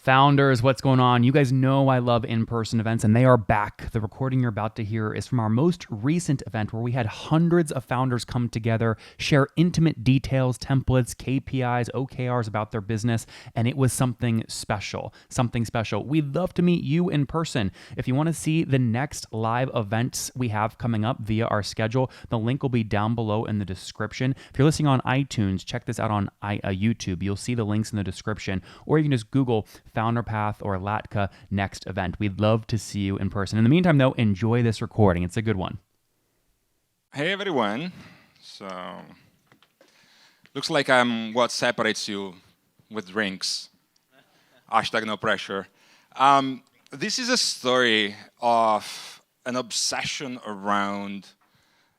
Founders, what's going on? You guys know I love in-person events, and they are back. The recording you're about to hear is from our most recent event where we had hundreds of founders come together, share intimate details, templates, KPIs, OKRs about their business, and it was something special, We'd love to meet you in person. If you want to see the next live events we have coming up via our schedule, the link will be down below in the description. If you're listening on iTunes, check this out on YouTube. You'll see the links in the description, or you can just Google Founder Path or Latka next event. We'd love to see you in person. In the meantime, though, enjoy this recording. It's a good one. Hey, everyone. So, looks like I'm what separates you with drinks. Hashtag no pressure. This is a story of an obsession around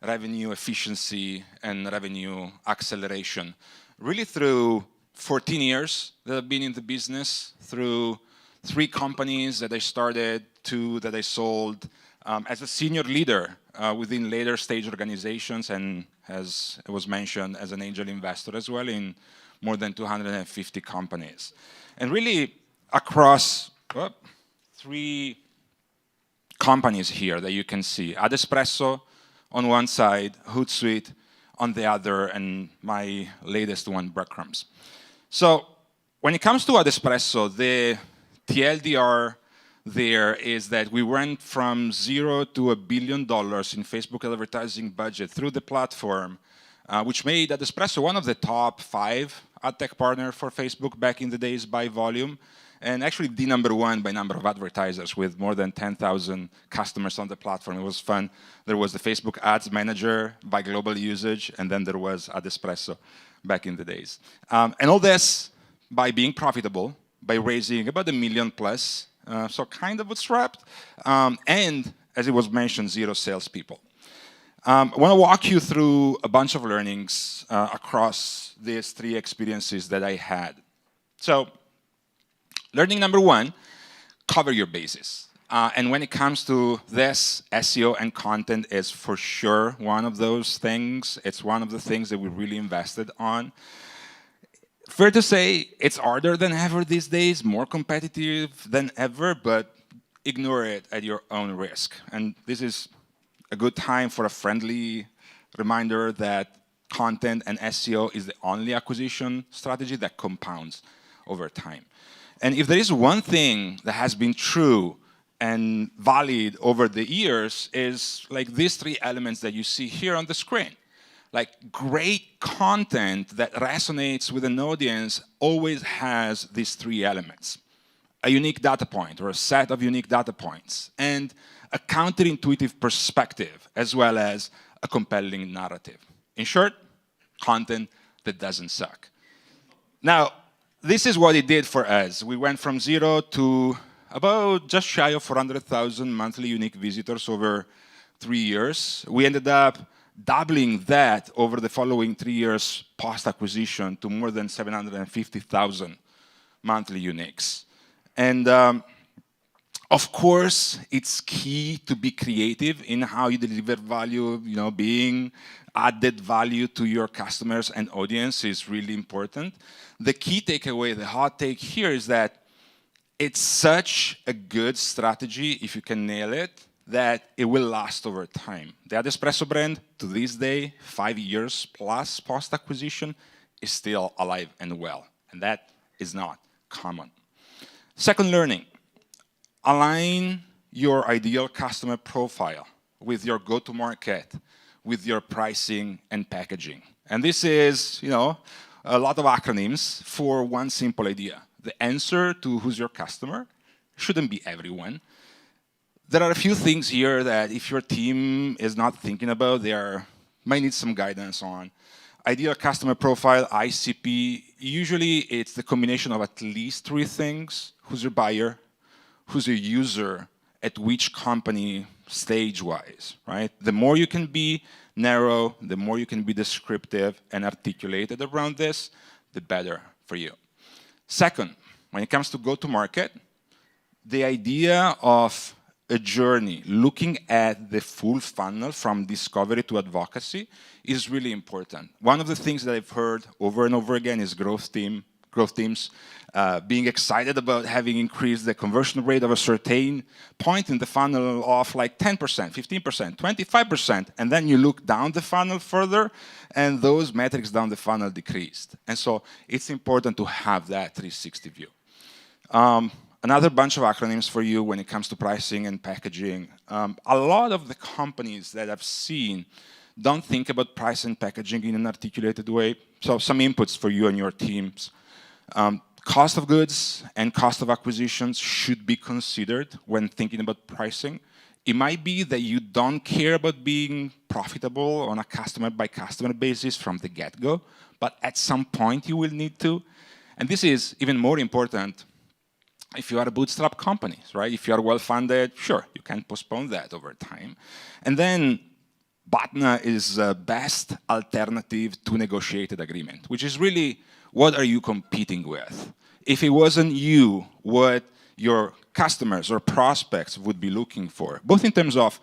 revenue efficiency and revenue acceleration, really through 14 years that I've been in the business, through 3 companies that I started, 2 that I sold, as a senior leader within later stage organizations, and as it was mentioned, as an angel investor as well in more than 250 companies. And really across 3 companies here that you can see. AdEspresso on one side, HootSuite on the other, and my latest one, Breadcrumbs. So when it comes to AdEspresso, the TLDR there is that we went from 0 to $1 billion in Facebook advertising budget through the platform, which made AdEspresso one of the top 5 ad tech partners for Facebook back in the days by volume, and actually the #1 by number of advertisers with more than 10,000 customers on the platform. It was fun. There was the Facebook Ads Manager by global usage, and then there was AdEspresso back in the days. And all this by being profitable, by raising about $1 million plus, so kind of bootstrapped, and as it was mentioned, 0 salespeople. I want to walk you through a bunch of learnings across these 3 experiences that I had. So, learning #1, cover your bases. And when it comes to this, SEO and content is for sure one of those things. It's one of the things that we really invested on. Fair to say, it's harder than ever these days, more competitive than ever, but ignore it at your own risk. And this is a good time for a friendly reminder that content and SEO is the only acquisition strategy that compounds over time. And if there is one thing that has been true and valid over the years is like these 3 elements that you see here on the screen. Like great content that resonates with an audience always has these 3 elements. A unique data point or a set of unique data points, and a counterintuitive perspective, as well as a compelling narrative. In short, content that doesn't suck. Now, this is what it did for us. We went from 0 to about just shy of 400,000 monthly unique visitors over 3 years. We ended up doubling that over the following 3 years post-acquisition to more than 750,000 monthly uniques. And of course, it's key to be creative in how you deliver value. Being added value to your customers and audience is really important. The key takeaway, the hot take here is that it's such a good strategy, if you can nail it, that it will last over time. The AdEspresso brand, to this day, 5 years plus post-acquisition, is still alive and well. And that is not common. Second learning, align your ideal customer profile with your go-to-market, with your pricing and packaging. And this is, a lot of acronyms for one simple idea. The answer to who's your customer shouldn't be everyone. There are a few things here that if your team is not thinking about, they might need some guidance on. Ideal customer profile, ICP, usually it's the combination of at least 3 things. Who's your buyer? Who's your user? At which company stage-wise, right? The more you can be narrow, the more you can be descriptive and articulated around this, the better for you. Second, when it comes to go-to-market, the idea of a journey, looking at the full funnel from discovery to advocacy is really important. One of the things that I've heard over and over again is growth team, growth teams, being excited about having increased the conversion rate of a certain point in the funnel of like 10%, 15%, 25%, and then you look down the funnel further, and those metrics down the funnel decreased. And so it's important to have that 360 view. Another bunch of acronyms for you when it comes to pricing and packaging. A lot of the companies that I've seen don't think about price and packaging in an articulated way. So some inputs for you and your teams. Cost of goods and cost of acquisitions should be considered when thinking about pricing. It might be that you don't care about being profitable on a customer-by-customer basis from the get-go, but at some point you will need to. And this is even more important if you are a bootstrap company, right? If you are well-funded, sure, you can postpone that over time. And then BATNA is the best alternative to negotiated agreement, which is really, what are you competing with? If it wasn't you, what your customers or prospects would be looking for, both in terms of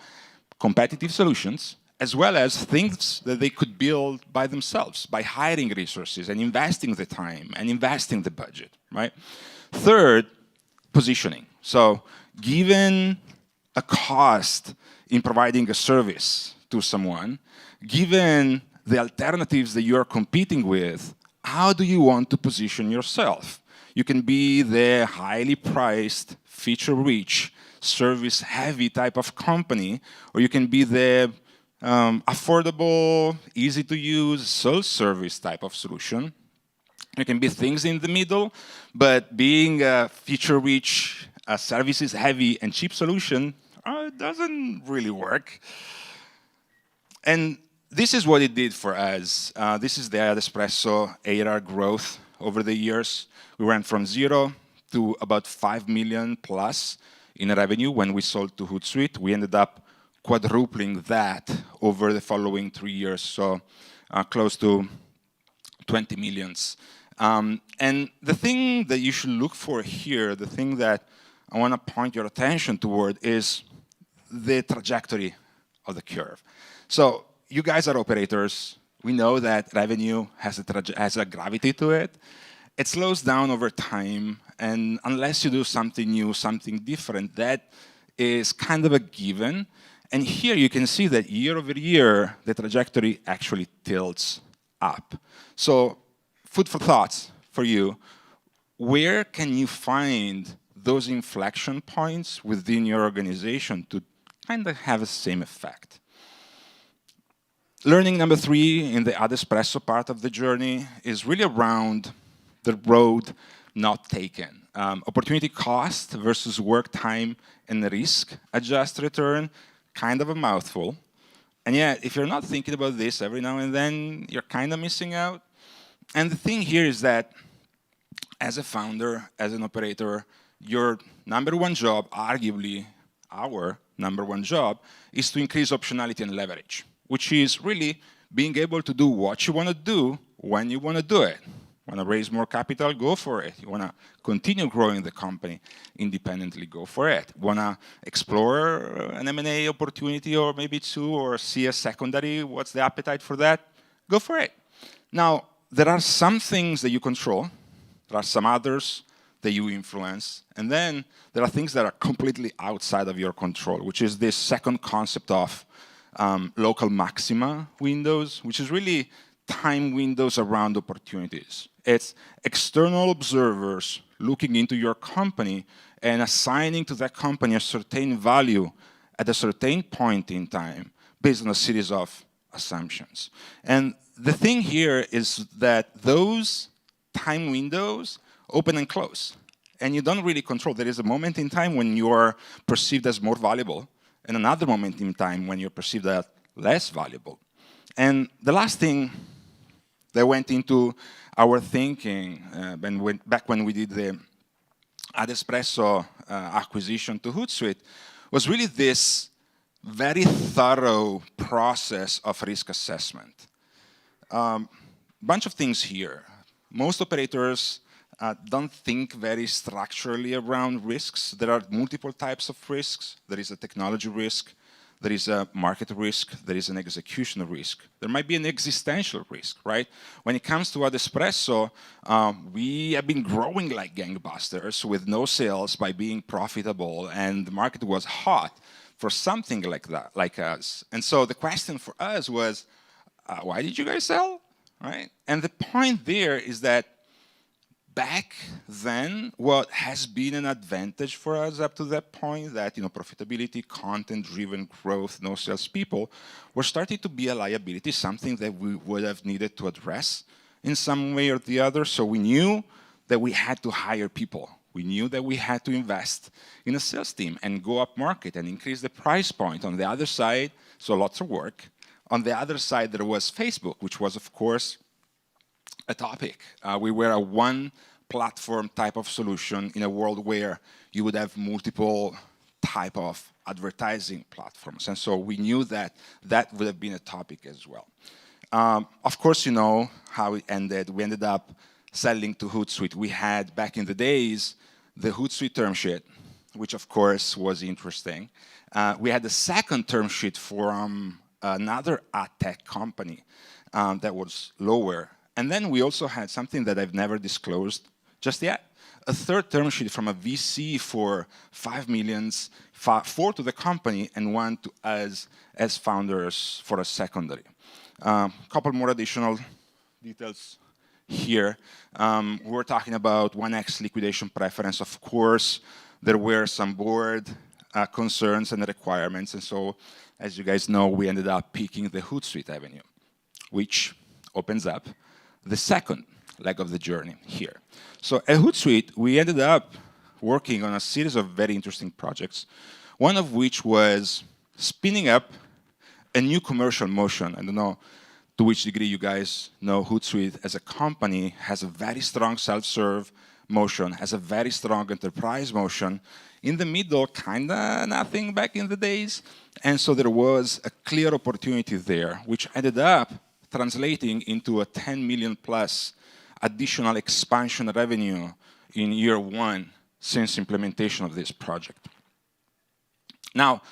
competitive solutions, as well as things that they could build by themselves, by hiring resources and investing the time and investing the budget, right? Third, positioning. So given a cost in providing a service to someone, given the alternatives that you're competing with, how do you want to position yourself? You can be the highly priced, feature-rich, service-heavy type of company, or you can be the affordable, easy-to-use, self-service type of solution. There can be things in the middle, but being a feature-rich, services-heavy, and cheap solution doesn't really work. And this is what it did for us. This is the AdEspresso ARR growth over the years. We went from 0 to about 5 million plus in revenue when we sold to HootSuite. We ended up quadrupling that over the following 3 years, so close to 20 millions. And the thing that you should look for here, the thing that I want to point your attention toward, is the trajectory of the curve. So you guys are operators. We know that revenue has a gravity to it. It slows down over time, and unless you do something new, something different, that is kind of a given. And here you can see that year over year, the trajectory actually tilts up. So food for thoughts for you. Where can you find those inflection points within your organization to kind of have the same effect? Learning number 3 in the AdEspresso part of the journey is really around the road not taken. Opportunity cost versus work time and risk adjusted return, kind of a mouthful. And yet, if you're not thinking about this every now and then, you're kind of missing out. And the thing here is that as a founder, as an operator, your number one job, arguably our number one job, is to increase optionality and leverage, which is really being able to do what you want to do when you want to do it. Want to raise more capital? Go for it. You want to continue growing the company independently? Go for it. Want to explore an M&A opportunity or maybe 2, or see a secondary? What's the appetite for that? Go for it. Now, there are some things that you control. There are some others that you influence. And then there are things that are completely outside of your control, which is this second concept of local maxima windows, which is really time windows around opportunities. It's external observers looking into your company and assigning to that company a certain value at a certain point in time based on a series of assumptions. And the thing here is that those time windows open and close, and you don't really control. There is a moment in time when you are perceived as more valuable, and another moment in time when you're perceived as less valuable. And the last thing that went into our thinking back when we did the AdEspresso acquisition to HootSuite was really this very thorough process of risk assessment. Bunch of things here. Most operators don't think very structurally around risks. There are multiple types of risks. There is a technology risk. there is a market risk, there is an execution risk. There might be an existential risk, right? When it comes to AdEspresso, we have been growing like gangbusters with no sales by being profitable, and the market was hot for something like that, like us. And so the question for us was, why did you guys sell, right? And the point there is that back then, what has been an advantage for us up to that point, that profitability, content-driven growth, no salespeople, were starting to be a liability, something that we would have needed to address in some way or the other. So we knew that we had to hire people. We knew that we had to invest in a sales team and go up market and increase the price point. On the other side, so lots of work. On the other side, there was Facebook, which was, of course, a topic. We were a one-platform type of solution in a world where you would have multiple type of advertising platforms. And so we knew that that would have been a topic as well. Of course, you know how it ended. We ended up selling to HootSuite. We had, back in the days, the HootSuite term sheet, which, of course, was interesting. We had the second term sheet from another ad tech company that was lower. And then we also had something that I've never disclosed just yet, a third term sheet from a VC for $5 million, 4 to the company and 1 to us as founders for a secondary. A couple more additional details here. We were talking about 1x liquidation preference. Of course, there were some board concerns and requirements. And so, as you guys know, we ended up picking the HootSuite avenue, which opens up the second leg of the journey here. So at HootSuite, we ended up working on a series of very interesting projects, one of which was spinning up a new commercial motion. I don't know to which degree you guys know HootSuite as a company has a very strong self-serve motion, has a very strong enterprise motion. In the middle, kind of nothing back in the days. And so there was a clear opportunity there, which ended up translating into a 10 million plus additional expansion revenue in year 1 since implementation of this project. Now,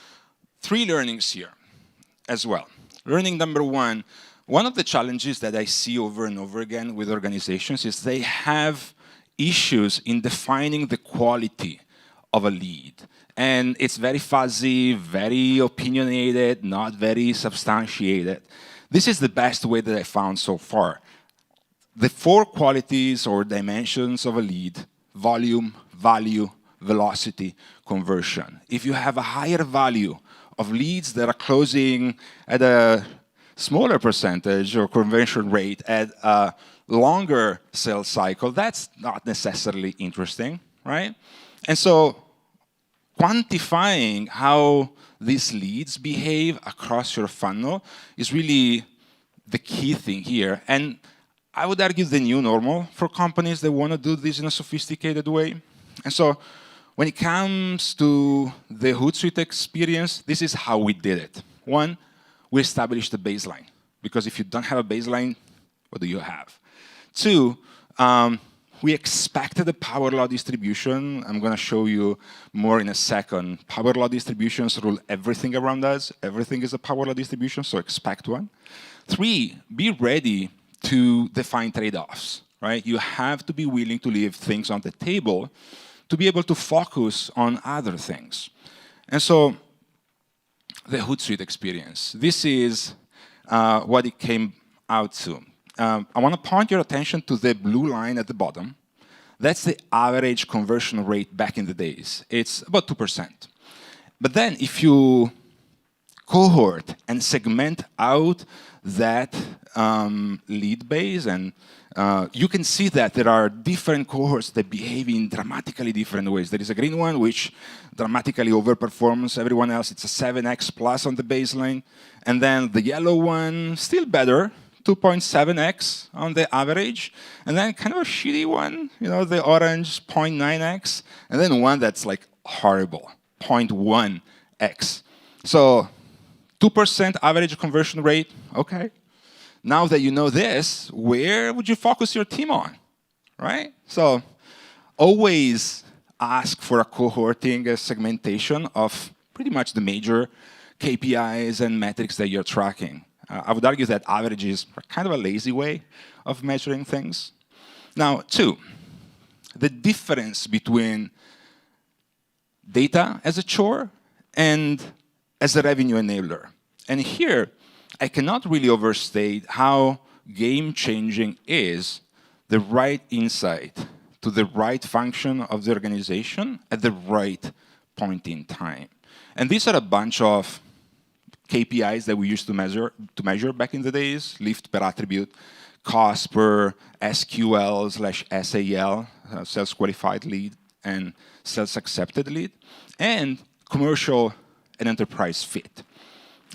3 learnings here as well. Learning number 1, one of the challenges that I see over and over again with organizations is they have issues in defining the quality of a lead. And it's very fuzzy, very opinionated, not very substantiated. This is the best way that I found so far. The 4 qualities or dimensions of a lead: volume, value, velocity, conversion. If you have a higher value of leads that are closing at a smaller percentage or conversion rate at a longer sales cycle, that's not necessarily interesting, right? And so quantifying how these leads behave across your funnel is really the key thing here. And I would argue the new normal for companies that want to do this in a sophisticated way. And so when it comes to the HootSuite experience, this is how we did it. 1, we established a baseline. Because if you don't have a baseline, what do you have? 2, we expected a power law distribution. I'm going to show you more in a second. Power law distributions rule everything around us. Everything is a power law distribution, so expect one. 3, be ready to define trade-offs, right? You have to be willing to leave things on the table to be able to focus on other things. And so the HootSuite experience, this is what it came out to. I want to point your attention to the blue line at the bottom. That's the average conversion rate back in the days. It's about 2%. But then if you cohort and segment out that lead base, and you can see that there are different cohorts that behave in dramatically different ways. There is a green one which dramatically overperforms everyone else. It's a 7x plus on the baseline. And then the yellow one, still better, 2.7x on the average. And then kind of a shitty one, the orange, 0.9x. And then one that's like horrible, 0.1x. So 2% average conversion rate, okay. Now that you know this, where would you focus your team on, right? So always ask for a cohorting segmentation of pretty much the major KPIs and metrics that you're tracking. I would argue that averages are kind of a lazy way of measuring things. Now, 2, the difference between data as a chore and as a revenue enabler. And here, I cannot really overstate how game-changing is the right insight to the right function of the organization at the right point in time. And these are a bunch of KPIs that we used to measure back in the days: lift per attribute, cost per SQL/SAL, sales qualified lead, and sales accepted lead, and commercial and enterprise fit.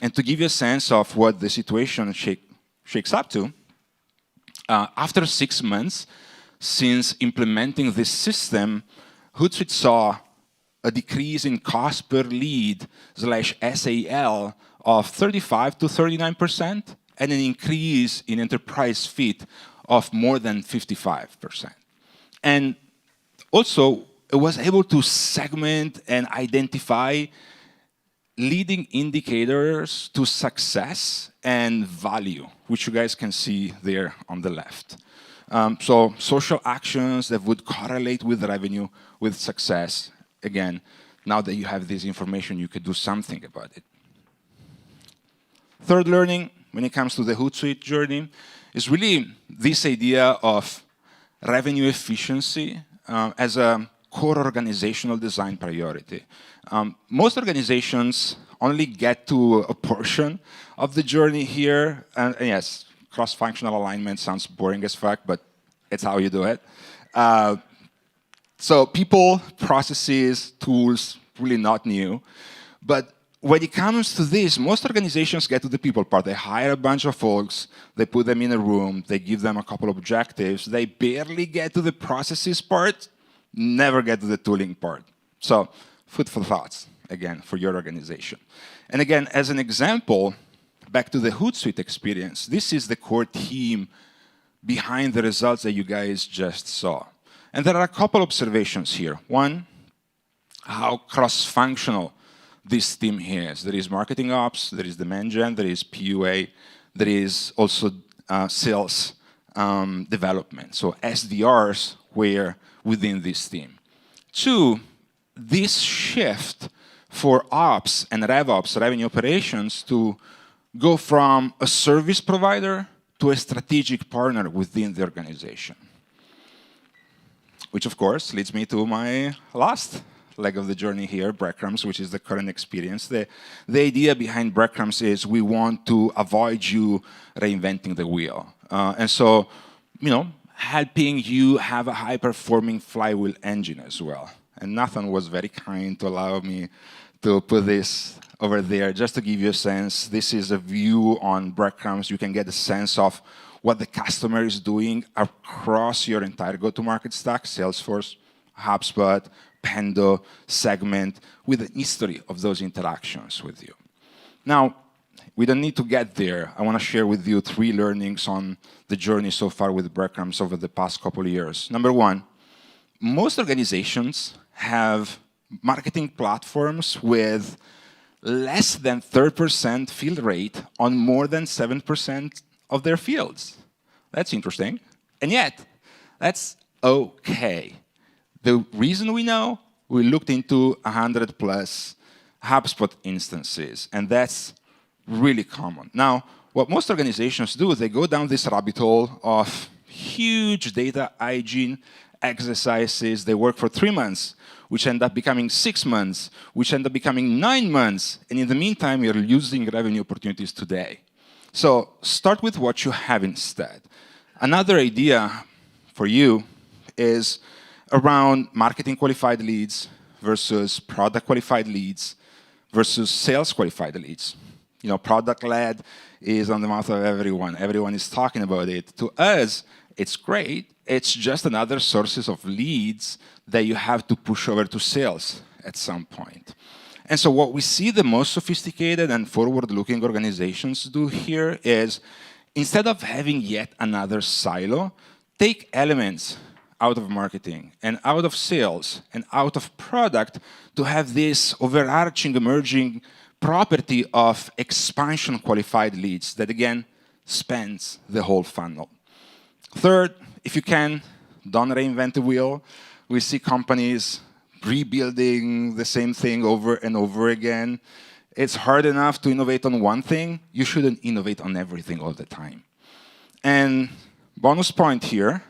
And to give you a sense of what the situation shakes up to, after 6 months since implementing this system, HootSuite saw a decrease in cost per lead/SAL of 35 to 39%, and an increase in enterprise fit of more than 55%. And also, it was able to segment and identify leading indicators to success and value, which you guys can see there on the left. So social actions that would correlate with revenue, with success. Again, now that you have this information, you could do something about it. Third learning, when it comes to the HootSuite journey, is really this idea of revenue efficiency as a core organizational design priority. Most organizations only get to a portion of the journey here. And yes, cross-functional alignment sounds boring as fuck, but it's how you do it. So people, processes, tools, really not new. But when it comes to this, most organizations get to the people part. They hire a bunch of folks, they put them in a room, they give them a couple of objectives, they barely get to the processes part, never get to the tooling part. So food for thoughts, again, for your organization. And again, as an example, back to the HootSuite experience, this is the core team behind the results that you guys just saw. And there are a couple observations here. One, how cross-functional this team is. There is marketing ops, there is demand gen, there is PUA, there is also sales development. So SDRs were within this team. 2, this shift for ops and RevOps, revenue operations, to go from a service provider to a strategic partner within the organization. Which, of course, leads me to my last leg of the journey here, Breadcrumbs, which is the current experience. The idea behind Breadcrumbs is we want to avoid you reinventing the wheel. And so, helping you have a high-performing flywheel engine as well. And Nathan was very kind to allow me to put this over there, just to give you a sense. This is a view on Breadcrumbs. You can get a sense of what the customer is doing across your entire go-to-market stack: Salesforce, HubSpot, Pendo, Segment, with a history of those interactions with you. Now, we don't need to get there. I want to share with you 3 learnings on the journey so far with Breadcrumbs over the past couple of years. Number 1, most organizations have marketing platforms with less than 30% fill rate on more than 7% of their fields. That's interesting. And yet, that's okay. The reason we know, we looked into 100 plus HubSpot instances, and that's really common. Now, what most organizations do is they go down this rabbit hole of huge data hygiene exercises. They work for 3 months, which end up becoming 6 months, which end up becoming 9 months. And in the meantime, you're losing revenue opportunities today. So start with what you have instead. Another idea for you is around marketing qualified leads versus product qualified leads versus sales qualified leads. Product-led is on the mouth of everyone. Everyone is talking about it. To us, it's great. It's just another sources of leads that you have to push over to sales at some point. And so what we see the most sophisticated and forward-looking organizations do here is, instead of having yet another silo, take elements out of marketing and out of sales and out of product to have this overarching, emerging property of expansion qualified leads that, again, spans the whole funnel. Third, if you can, don't reinvent the wheel. We see companies rebuilding the same thing over and over again. It's hard enough to innovate on one thing. You shouldn't innovate on everything all the time. And bonus point here,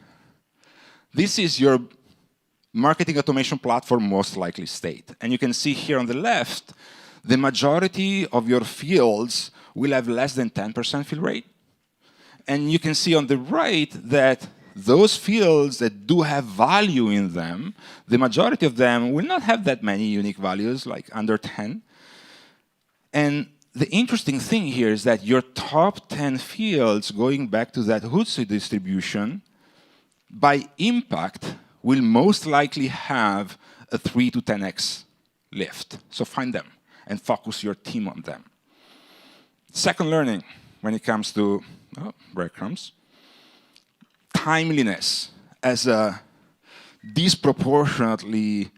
this is your marketing automation platform most likely state. And you can see here on the left, the majority of your fields will have less than 10% fill rate. And you can see on the right that those fields that do have value in them, the majority of them will not have that many unique values, like under 10. And the interesting thing here is that your top 10 fields, going back to that HootSuite distribution, by impact, will most likely have a 3 to 10x lift. So find them and focus your team on them. Second learning when it comes to breadcrumbs, timeliness as a disproportionately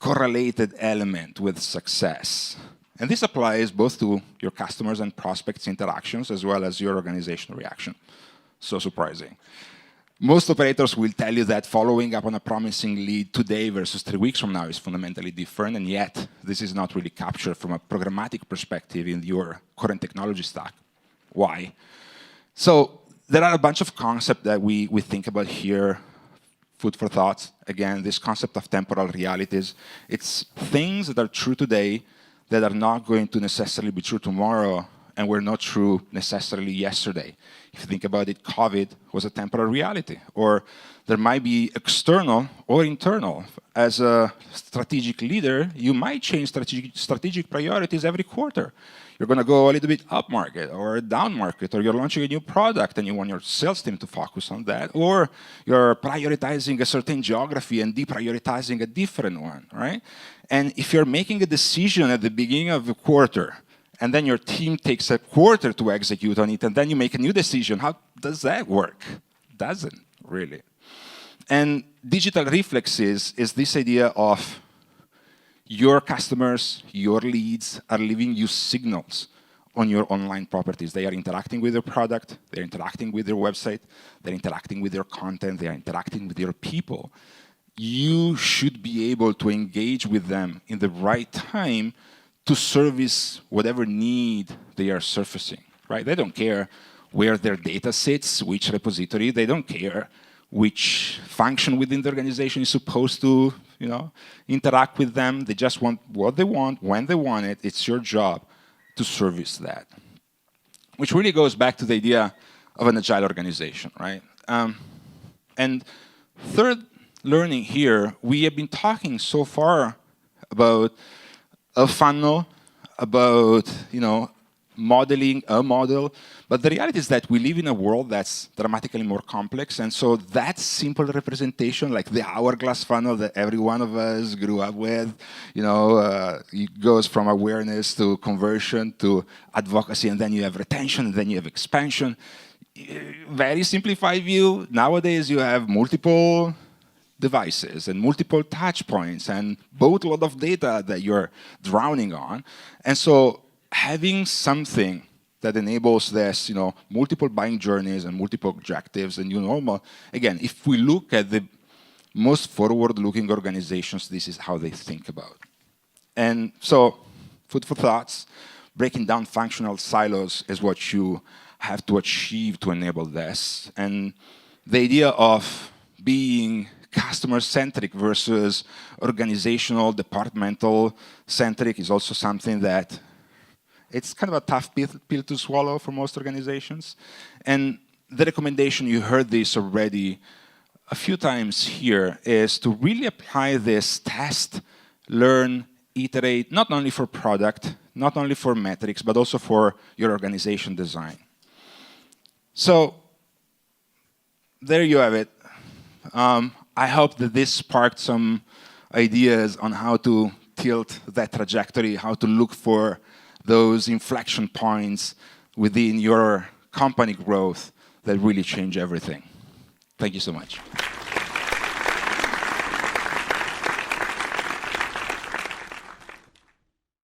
correlated element with success. And this applies both to your customers and prospects' interactions as well as your organizational reaction. So surprising. Most operators will tell you that following up on a promising lead today versus 3 weeks from now is fundamentally different, and yet this is not really captured from a programmatic perspective in your current technology stack. Why? So there are a bunch of concepts that we think about here, food for thought. Again, this concept of temporal realities. It's things that are true today that are not going to necessarily be true tomorrow and were not true necessarily yesterday. If you think about it, COVID was a temporary reality. Or there might be external or internal. As a strategic leader, you might change strategic priorities every quarter. You're going to go a little bit up market or down market, or you're launching a new product and you want your sales team to focus on that, or you're prioritizing a certain geography and deprioritizing a different one, right? And if you're making a decision at the beginning of the quarter, and then your team takes a quarter to execute on it, and then you make a new decision, how does that work? Doesn't really. And digital reflexes is this idea of your customers, your leads are leaving you signals on your online properties. They are interacting with your product, they're interacting with your website, they're interacting with your content, they're interacting with your people. You should be able to engage with them in the right time to service whatever need they are surfacing, right? They don't care where their data sits, which repository, they don't care which function within the organization is supposed to, interact with them. They just want what they want, when they want it. It's your job to service that. Which really goes back to the idea of an agile organization, right? And third learning here, we have been talking so far about a funnel, about modeling a model, but the reality is that we live in a world that's dramatically more complex, and so that simple representation, like the hourglass funnel that every one of us grew up with, it goes from awareness to conversion to advocacy, and then you have retention, and then you have expansion. Very simplified view. Nowadays, you have multiple devices and multiple touch points and boatload of data that you're drowning on, and so having something that enables this, multiple buying journeys and multiple objectives and new normal. Again, if we look at the most forward-looking organizations, this is how they think about. And so, food for thoughts, breaking down functional silos is what you have to achieve to enable this. And the idea of being customer-centric versus organizational, departmental-centric is also something that it's kind of a tough pill to swallow for most organizations. And the recommendation, you heard this already a few times here, is to really apply this test, learn, iterate, not only for product, not only for metrics, but also for your organization design. So there you have it. I hope that this sparked some ideas on how to tilt that trajectory, how to look for those inflection points within your company growth that really change everything. Thank you so much.